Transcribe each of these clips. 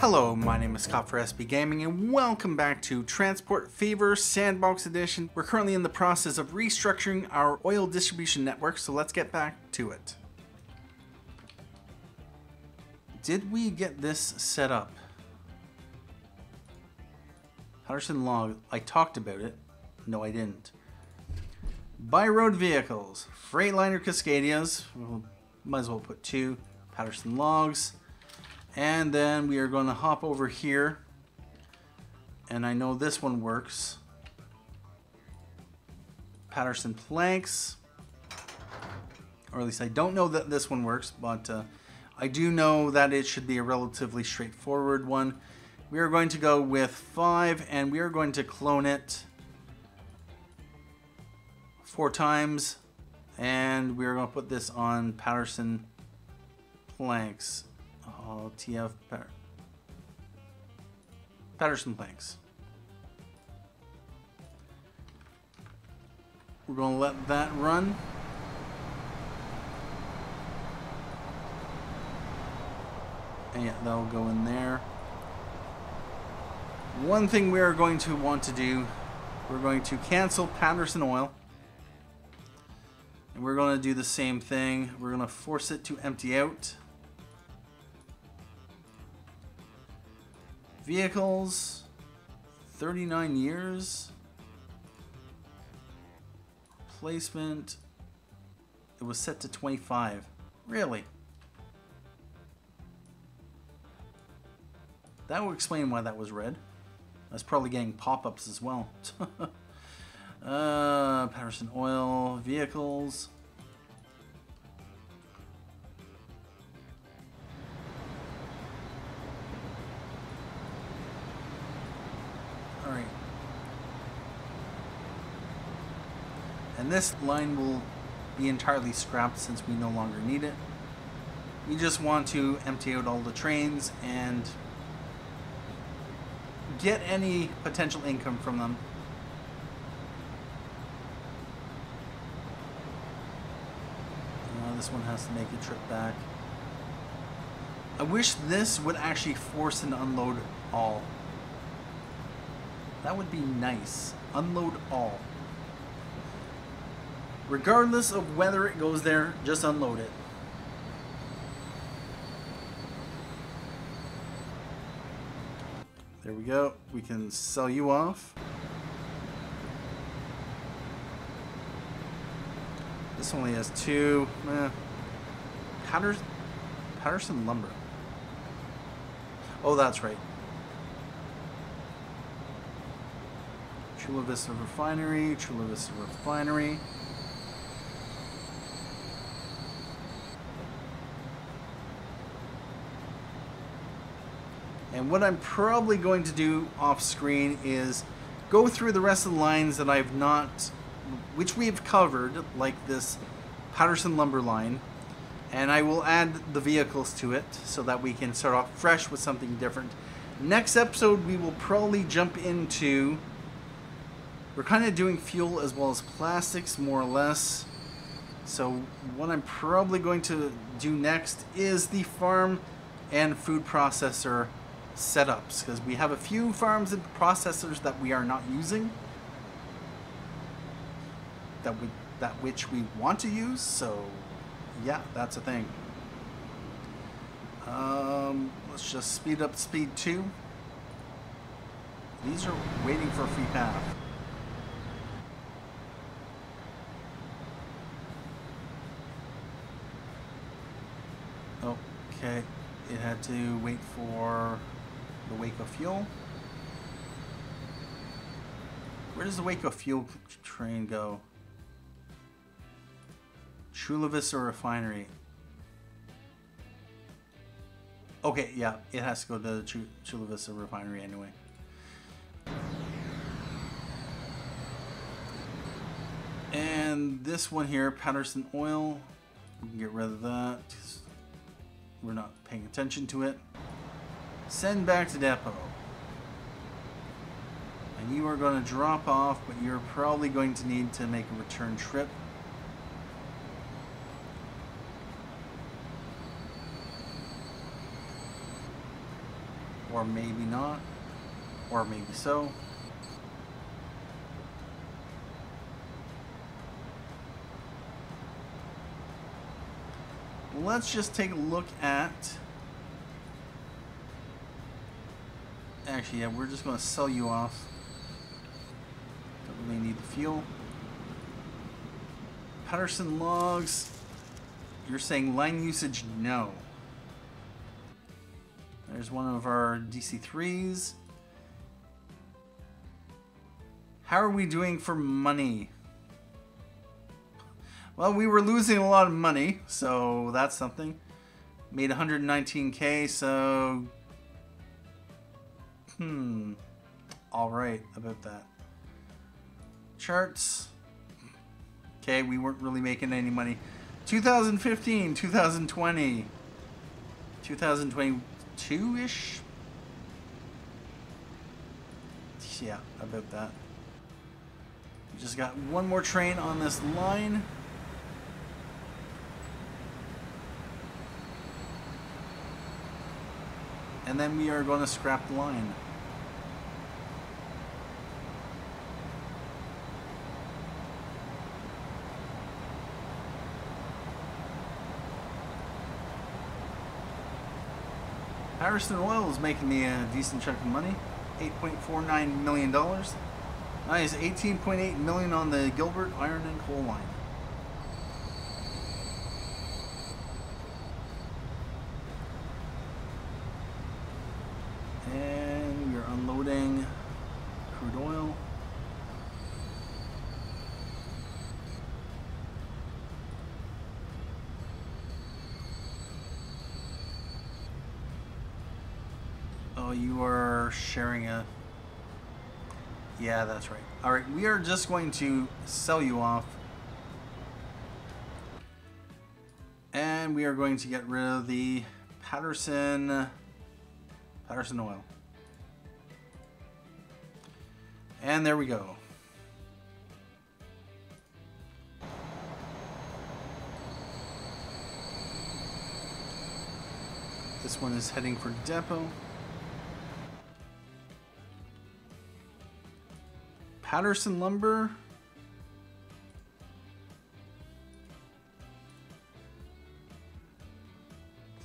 Hello, my name is Scott for SB Gaming and welcome back to Transport Fever Sandbox Edition. We're currently in the process of restructuring our oil distribution network, so let's get back to it. Did we get this set up? Paterson Logs, I talked about it. No, I didn't. By road vehicles, Freightliner Cascadias, might as well put 2, Paterson Logs. And then we are going to hop over here, and I know this one works. Paterson Planks, or at least I don't know that this one works, but I do know that it should be a relatively straightforward one. We are going to go with 5, and we are going to clone it 4 times, and we are going to put this on Paterson Planks. Oh, Paterson Planks. We're going to let that run. And yeah, that'll go in there. One thing we are going to want to do, we're going to cancel Paterson Oil. And we're going to do the same thing. We're going to force it to empty out. Vehicles, 39 years. Placement, it was set to 25. Really? That would explain why that was red. That's probably getting pop-ups as well. Paterson Oil, vehicles. Alright. And this line will be entirely scrapped since we no longer need it. We just want to empty out all the trains and get any potential income from them. This one has to make a trip back. I wish this would actually force an unload all. That would be nice. Unload all. Regardless of whether it goes there, just unload it. There we go. We can sell you off. This only has 2. Paterson Lumber. Oh, that's right. Chula Vista Refinery, Chula Vista Refinery. And what I'm probably going to do off screen is go through the rest of the lines that I've not, which we've covered, like this Paterson Lumber line, and I will add the vehicles to it so that we can start off fresh with something different. Next episode we will probably jump into, we're kind of doing fuel as well as plastics, more or less. So what I'm probably going to do next is the farm and food processor setups, because we have a few farms and processors that we are not using, that which we want to use. So yeah, that's a thing. Let's just speed up speed 2. These are waiting for a free path. Okay, it had to wait for the Waco fuel. Where does the Waco fuel train go? Chula Vista Refinery. Okay, yeah, it has to go to the Chula Vista Refinery anyway. And this one here, Paterson Oil, we can get rid of that. We're not paying attention to it. Send back to depot. And you are going to drop off, but you're probably going to need to make a return trip. Or maybe not. Or maybe so. Let's just take a look at... Actually, yeah, we're just going to sell you off. Don't really need the fuel. Paterson Logs. You're saying line usage? No. There's one of our DC3s. How are we doing for money? Well, we were losing a lot of money, so that's something. Made 119K, so... Alright about that. Charts. Okay, we weren't really making any money. 2015, 2020, 2022-ish? Yeah, about that. We just got one more train on this line. And then we are going to scrap the line. Paterson Oil is making me a decent chunk of money. $8.49 million. Nice, $18.8 million on the Gilbert Iron and Coal line. And we're unloading crude oil. Oh, you are sharing a... Yeah, that's right. Alright, we are just going to sell you off. And we are going to get rid of the Paterson Oil. And there we go. This one is heading for depot. Paterson lumber.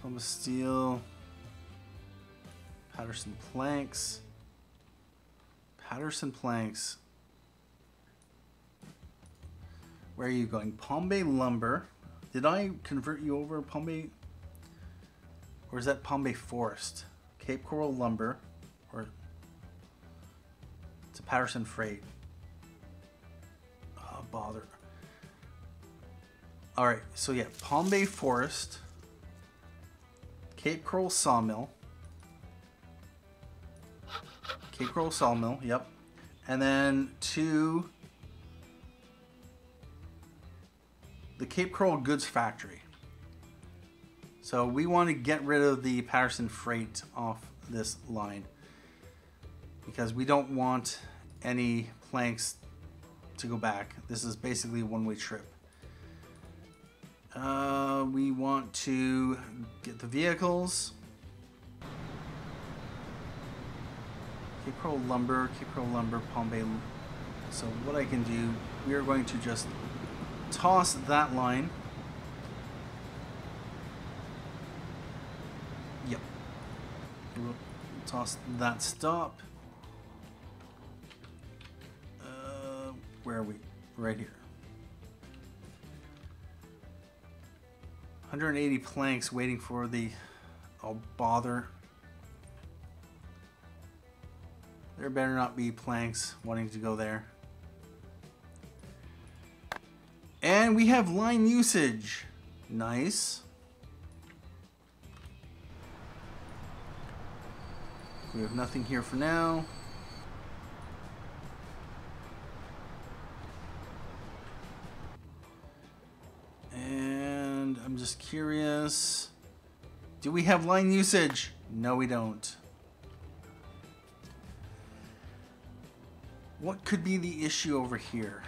Columbus steel. Paterson planks. Paterson planks. Where are you going? Palm Bay lumber. Did I convert you over Palm Bay? Or is that Palm Bay forest? Cape Coral lumber. Or it's a Paterson freight. Oh, bother. Alright, so yeah, Palm Bay forest. Cape Coral sawmill. Cape Coral sawmill, yep. And then to the Cape Coral goods factory. So we want to get rid of the Paterson freight off this line because we don't want any planks to go back. This is basically a one-way trip. We want to get the vehicles. Cape Coral lumber, Palm Bay. So what I can do, we are going to just toss that line. Yep. We'll toss that stop. Where are we? Right here. 180 planks waiting for the... Oh, bother. There better not be planks wanting to go there. And we have line usage. Nice. We have nothing here for now. And I'm just curious. Do we have line usage? No, we don't. What could be the issue over here?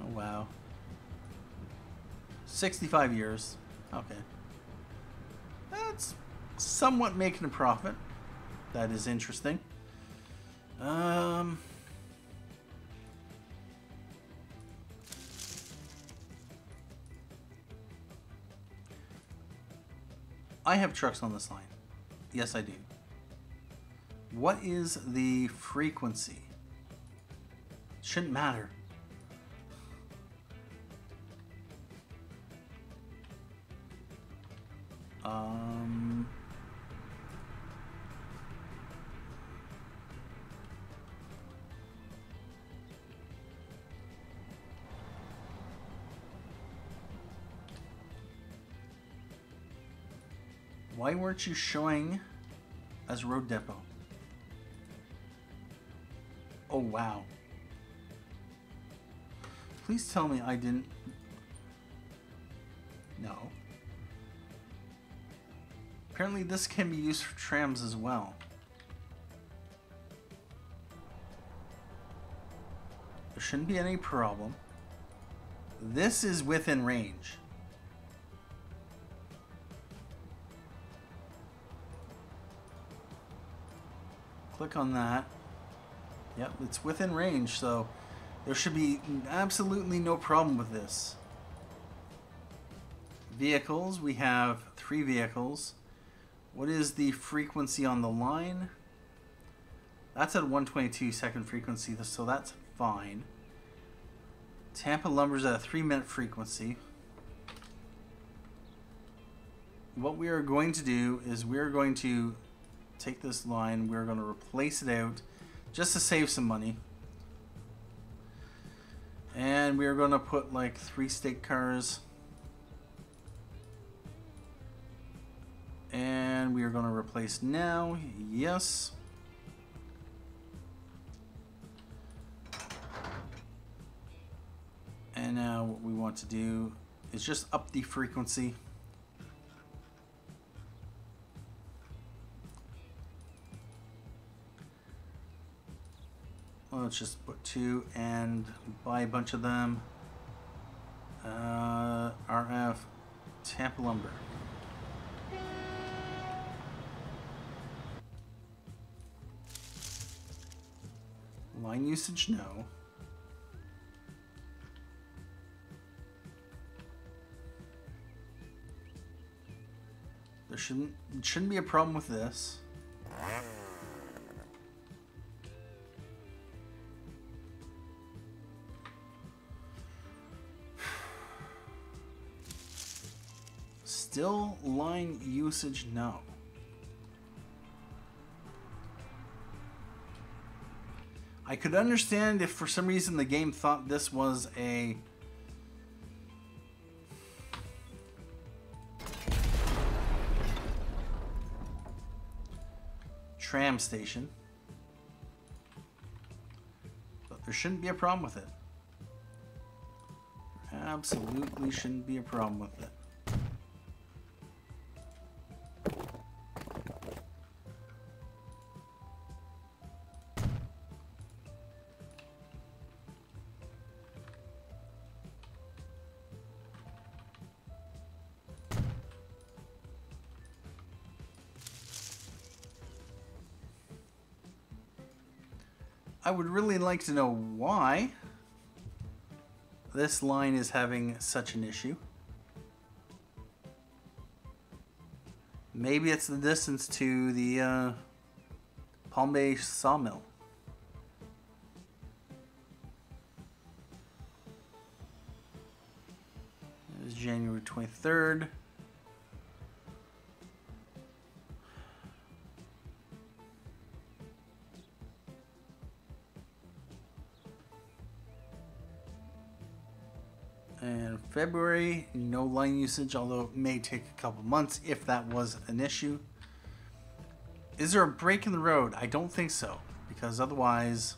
Oh, wow. 65 years. Okay. That's somewhat making a profit. That is interesting. I have trucks on this line. Yes, I do. What is the frequency? Shouldn't matter. Why weren't you showing as road depot? Oh, wow. Please tell me I didn't... No. Apparently this can be used for trams as well. There shouldn't be any problem. This is within range. Click on that. Yep, it's within range, so there should be absolutely no problem with this. Vehicles, we have 3 vehicles. What is the frequency on the line? That's at 122 second frequency, so that's fine. Tampa Lumber's at a 3-minute frequency. What we are going to do is we're going to take this line, we're going to replace it out just to save some money. And we're going to put like 3 stake cars. And we are going to replace now. Yes. And now what we want to do is just up the frequency. Let's just put 2 and buy a bunch of them. RF Tampa Lumber. Line usage, no. There shouldn't be a problem with this. Still line usage, no. I could understand if for some reason the game thought this was a tram station, but there shouldn't be a problem with it. There absolutely shouldn't be a problem with it. I would really like to know why this line is having such an issue. Maybe it's the distance to the Palm Bay sawmill. It is January 23rd. And February, no line usage, although it may take a couple months if that was an issue. Is there a break in the road? I don't think so, because otherwise...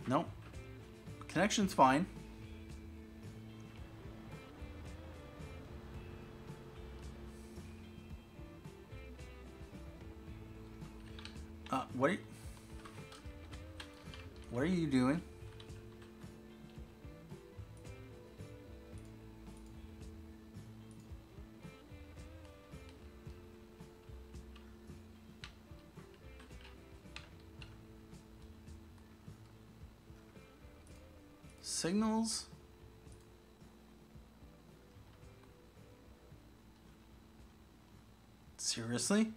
Nope. Connection's fine. What are you doing? Signals? Seriously?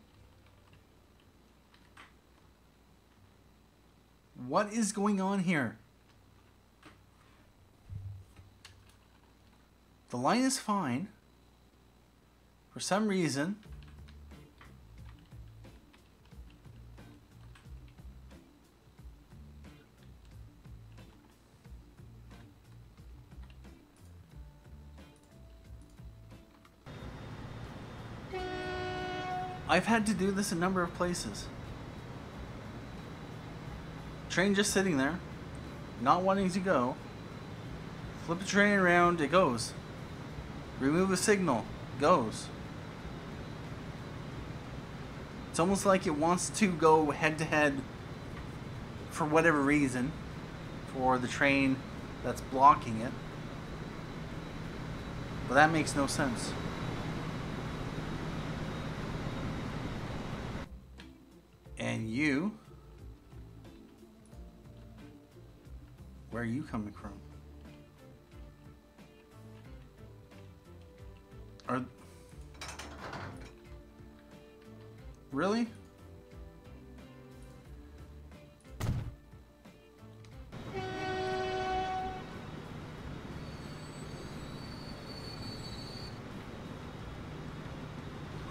What is going on here? The line is fine. For some reason. I've had to do this a number of places. Train just sitting there, not wanting to go. Flip the train around, it goes. Remove a signal, goes. It's almost like it wants to go head to head for whatever reason for the train that's blocking it. But that makes no sense. And you, where are you coming from? Really?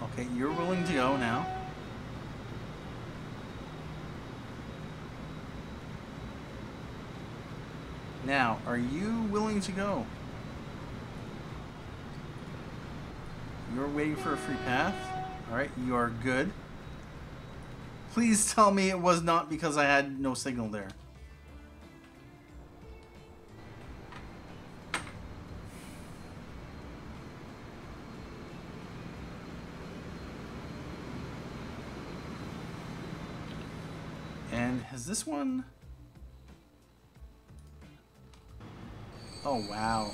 Okay, you're willing to go now. Now, are you willing to go? You're waiting for a free path. Alright, you are good. Please tell me it was not because I had no signal there. And has this one... Oh wow.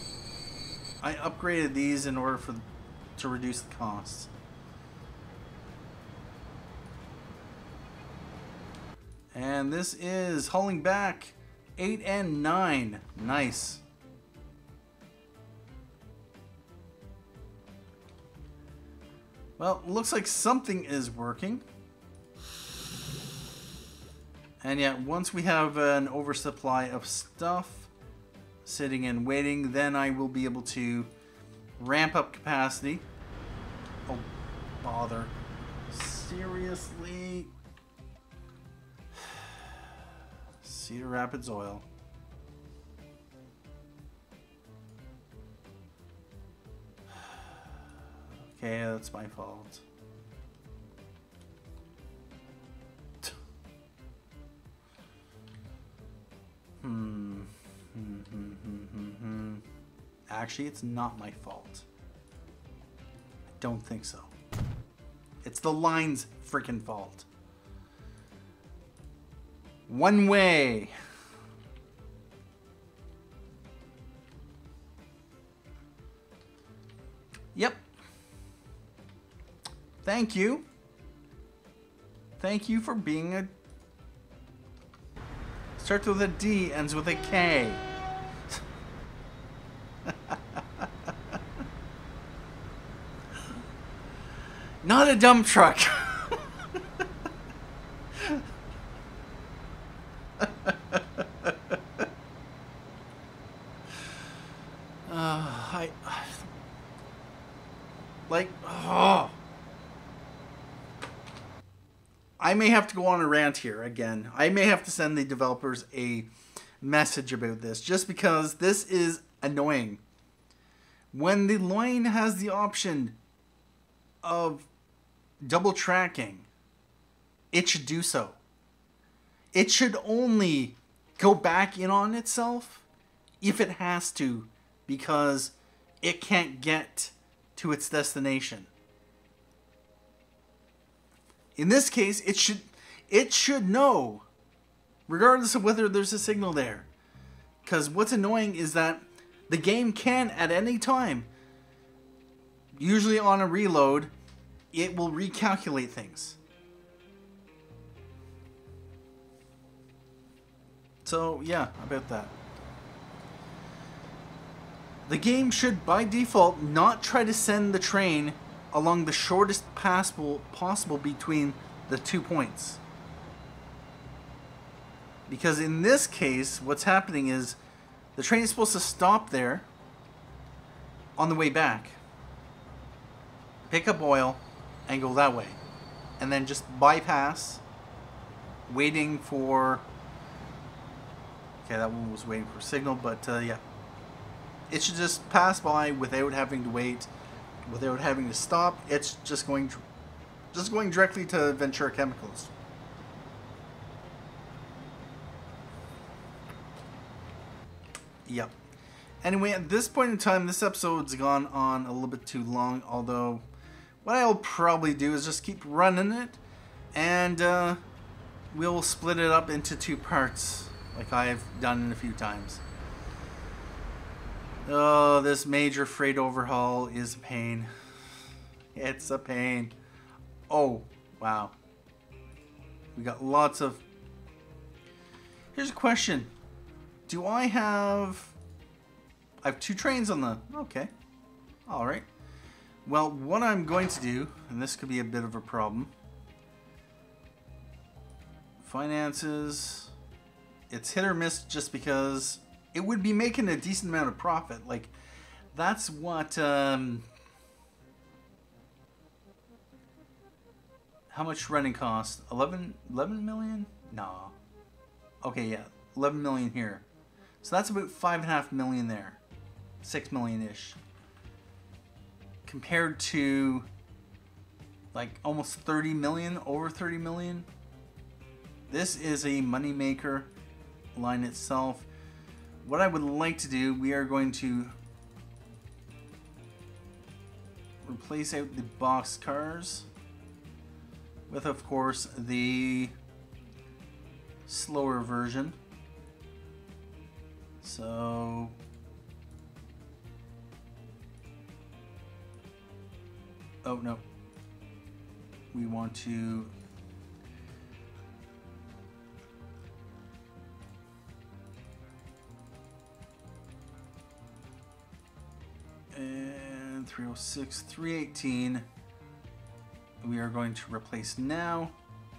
I upgraded these in order to reduce the costs. And this is hauling back 8 and 9. Nice. Well, looks like something is working. And yet, once we have an oversupply of stuff sitting and waiting, then I will be able to ramp up capacity. Oh, bother. Seriously? Cedar Rapids Oil. Okay, that's my fault. Actually, it's not my fault. I don't think so. It's the line's freaking fault. One way. Yep. Thank you. Thank you for being a... Starts with a D, ends with a K. Not a dump truck. I may have to go on a rant here again. I may have to send the developers a message about this, just because this is annoying. When the line has the option of double tracking, it should do so. It should only go back in on itself if it has to, because it can't get to its destination. In this case, It should know, regardless of whether there's a signal there. Because what's annoying is that the game can, at any time, usually on a reload, it will recalculate things. So, yeah, about that. The game should, by default, not try to send the train along the shortest possible between the 2 points. Because in this case, what's happening is the train is supposed to stop there on the way back, pick up oil, and go that way. And then just bypass, waiting for... Okay, that one was waiting for a signal, but yeah. It should just pass by without having to wait, without having to stop. It's just going directly to Ventura Chemicals. Yep. Anyway, at this point in time, this episode's gone on a little bit too long, although what I'll probably do is just keep running it, and we'll split it up into 2 parts, like I've done a few times. Oh, this major freight overhaul is a pain. It's a pain. Oh, wow. We got lots of... Here's a question. Do I have 2 trains on the... Okay. Alright. Well, what I'm going to do, and this could be a bit of a problem. Finances. It's hit or miss just because it would be making a decent amount of profit. Like, that's what... how much running cost? 11 million? No. Okay, yeah. 11 million here. So that's about 5.5 million there. 6 million-ish. Compared to like almost 30 million, over 30 million. This is a moneymaker line itself. What I would like to do, we are going to replace out the boxcars with, of course, the slower version. So oh no, we want to and 306, 318 we are going to replace now.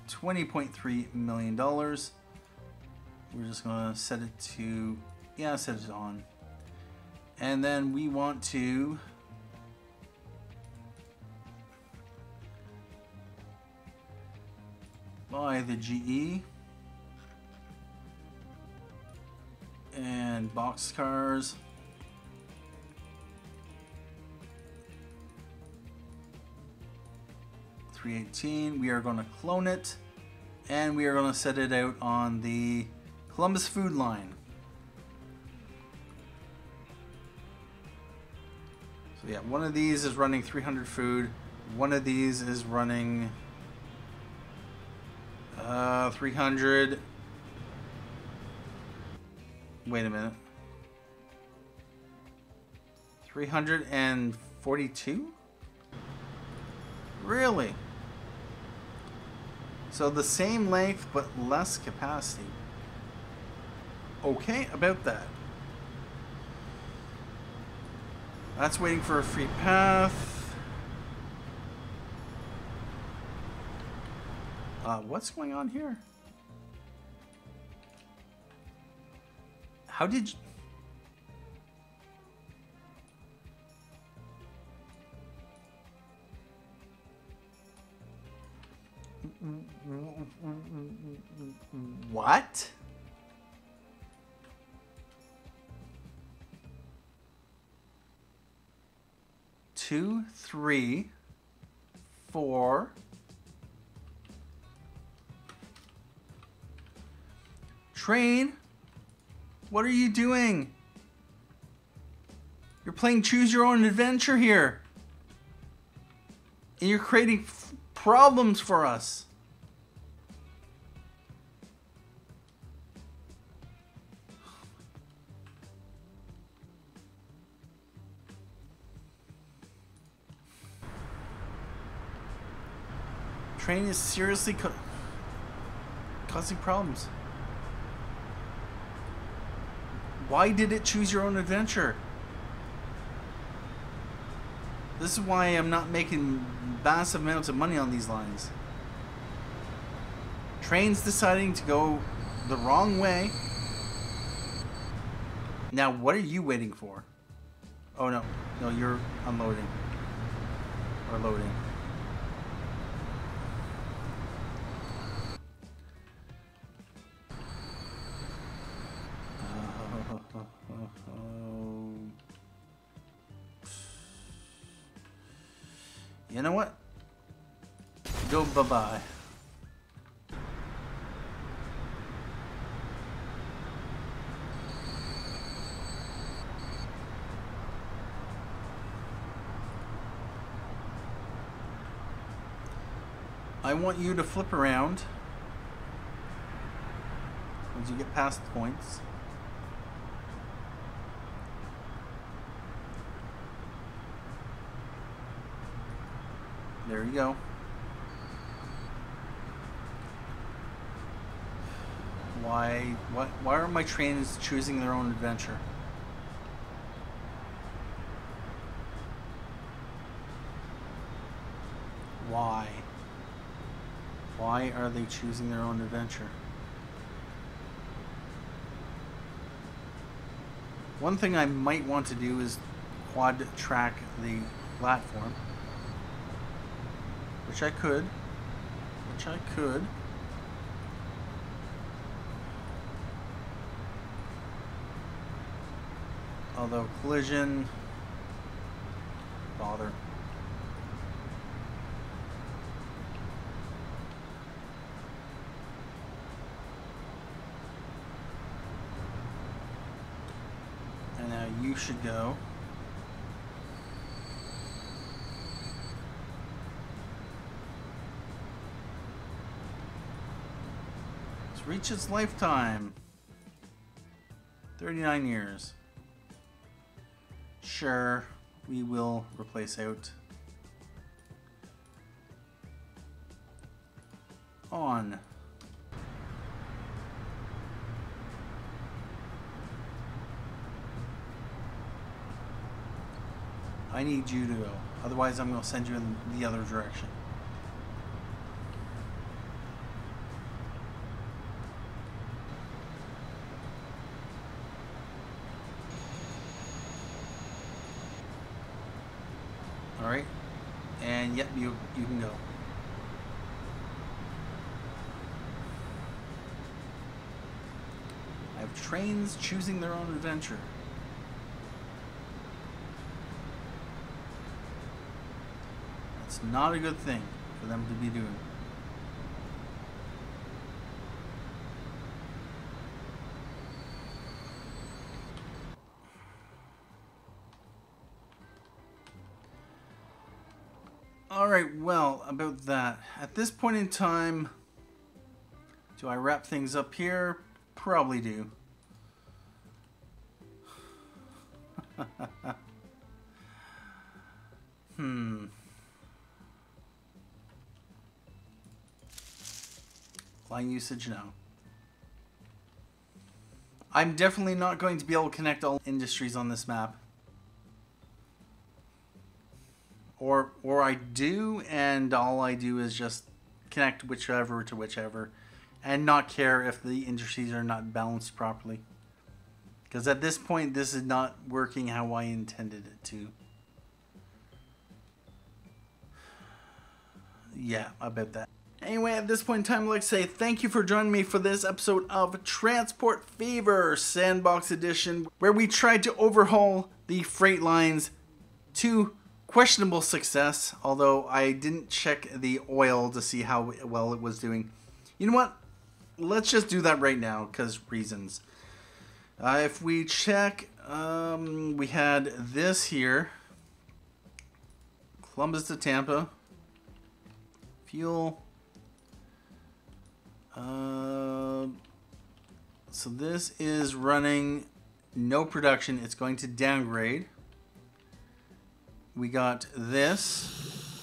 $20.3 million. We're just going to set it to, yeah, set it on. And then we want to buy the GE and boxcars. $318. We are going to clone it, and we are going to set it out on the Columbus food line. So yeah, one of these is running 300 food. One of these is running 300. Wait a minute. 342? Really? So the same length but less capacity. Okay, about that. That's waiting for a free path. What's going on here? How did you... What? Two, 3, 4. Train, what are you doing? You're playing choose your own adventure here. And you're creating problems for us. Train is seriously causing problems. Why did it choose your own adventure? This is why I'm not making massive amounts of money on these lines. Train's deciding to go the wrong way. Now, what are you waiting for? Oh, no. No, you're unloading. Or loading. You know what? Go bye-bye. I want you to flip around once you get past the points. There you go. Why are my trains choosing their own adventure? Why? Why are they choosing their own adventure? One thing I might want to do is quad track the platform. Which I could. Although collision, bother. And now you should go. Reach its lifetime. 39 years. Sure, we will replace out. On. I need you to go. Otherwise, I'm going to send you in the other direction. Alright, and yep, you can go. I have trains choosing their own adventure. That's not a good thing for them to be doing. Alright, well, about that. At this point in time, do I wrap things up here? Probably do. Line usage now. I'm definitely not going to be able to connect all industries on this map. Or I do, and all I do is just connect whichever to whichever and not care if the industries are not balanced properly. Because at this point, this is not working how I intended it to. Yeah, about that. Anyway, at this point in time, I'd like to say thank you for joining me for this episode of Transport Fever Sandbox Edition, where we tried to overhaul the freight lines to questionable success, although I didn't check the oil to see how well it was doing. You know what? Let's just do that right now, because reasons. If we check, we had this here. Columbus to Tampa. Fuel. So this is running no production. It's going to downgrade. We got this.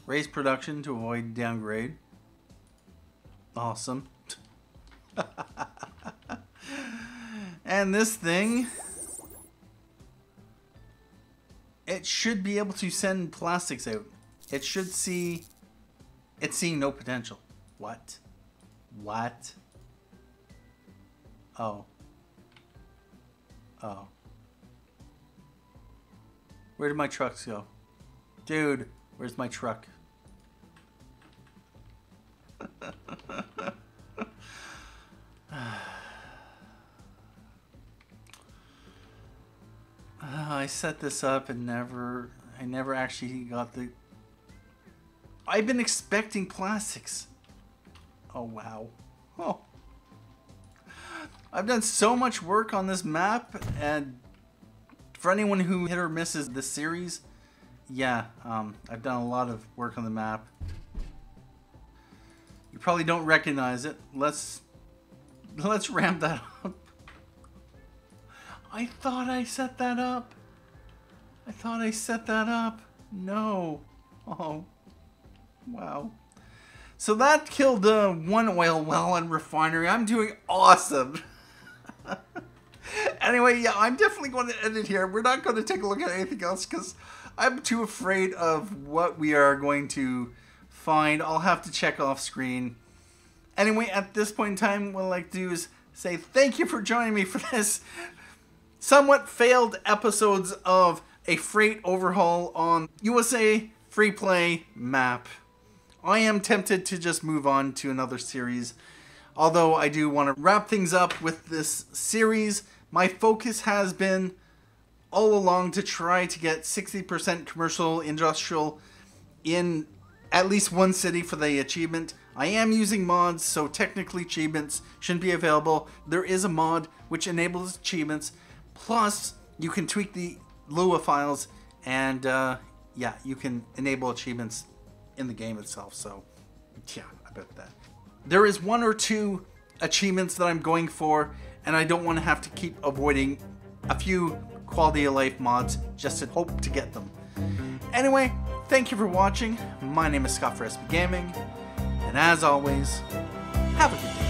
Raise production to avoid downgrade. Awesome. And this thing, it should be able to send plastics out. It should see, it's seeing no potential. What? What? Oh. Oh. Where did my trucks go? Dude, where's my truck? I set this up and I never actually got the... I've been expecting plastics. Oh, wow. Oh. I've done so much work on this map, and for anyone who hit or misses this series, yeah, I've done a lot of work on the map. You probably don't recognize it. Let's ramp that up. I thought I set that up. I thought I set that up. No. Oh. Wow. So that killed one oil well and refinery. I'm doing awesome. Anyway, yeah, I'm definitely going to end it here. We're not going to take a look at anything else because I'm too afraid of what we are going to find. I'll have to check off screen. Anyway, at this point in time, what I'd like to do is say thank you for joining me for this somewhat failed episodes of a freight overhaul on USA Freeplay map. I am tempted to just move on to another series, although I do want to wrap things up with this series. My focus has been all along to try to get 60% commercial industrial in at least one city for the achievement. I am using mods, so technically achievements shouldn't be available. There is a mod which enables achievements, plus you can tweak the Lua files, and yeah, you can enable achievements in the game itself. So yeah, I bet that. There is one or two achievements that I'm going for, and I don't want to have to keep avoiding a few quality of life mods just to hope to get them. Anyway, thank you for watching. My name is Scott for SB Gaming, and as always, have a good day.